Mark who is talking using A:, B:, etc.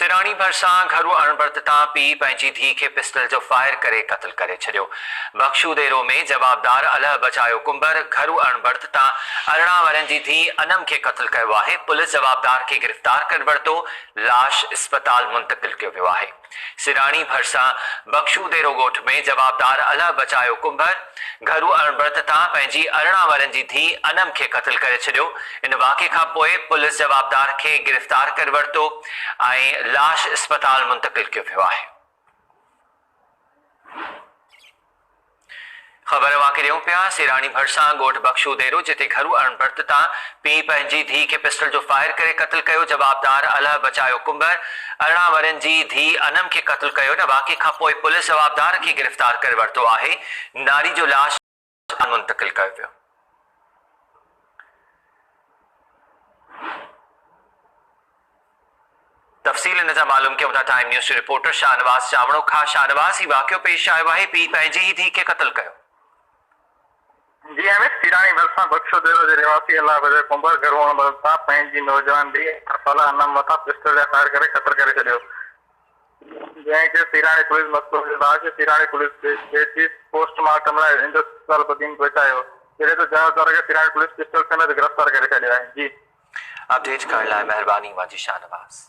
A: सिराणी भरिसां घरू अणबड़ता पी पंहिंजी धी खे पिस्टल जो फायर करे क़त्ल करे छॾियो। बख्शूदेरो में जवाबदार अलह बचायो कुंबर घरू अणबड़ता 18 वरनि जी धी अनम खे क़त्ल कयो आहे। पुलिस जवाबदार खे गिरफ़्तार करे वरितो, लाश अस्पताल मुंतकिल कयो वियो आहे। सिराणी भरिसां बख्शूदेरो ॻोठ में जवाबदार अलह बचायो कुंबर घरू अणबड़ता पंहिंजी 18 वरनि जी धी अनम खे क़त्ल करे छॾियो। इन वाक़े खां पोइ पुलिस जवाबदार खे गिरफ़्तार करे वरितो ऐं लाश अस्पताल मुंतकिल कयो वियो आहे। ख़बर वाक़े ॾियूं पिया सिराणी भरिसां ॻोठ बख्शूदेरो जिते घरू अणबड़ता पी पंहिंजी धी खे पिस्टल जो फायर करे क़त्ल कयो। जवाबदार अलह बचायो कुंबर 18 वरनि जी धी अनम खे क़त्ल कयो। इन वाक़े खां पोइ पुलिस जवाबदार खे गिरफ़्तार करे वरितो आहे। नारी जो लाश मुंतकिल कयो वियो। तफ़सील इन जा मालूम कयूं था टाइम न्यूज़ रिपोर्टर शाहनवाज़ चावड़ो खां। शाहनवाज़, ही वाक़ियो पेश आयो आहे, पीउ पंहिंजी ही धी खे क़त्ल कयो।
B: जी अमित, सिराणी भरिसां बख्शूदेरो जे रहवासी अल्लाह बजाए कुंबर घरू अणबड़ता पंहिंजी नौजवान धी अनम मथां पिस्टल जा फायर करे क़त्ल करे छॾियो, जंहिंखे सिराणी पुलिस मज़कूर जी लाश सिराणी पुलिस पोस्टमार्टम लाइ हिंदुस्तान बदीन पहुचायो, जॾहिं त जवाबदार खे सिराणी पुलिस पिस्टल समेत गिरफ़्तार करे छॾियो आहे। जी
A: अपडेट करण लाइ महिरबानी मुंहिंजी शाहनवाज़।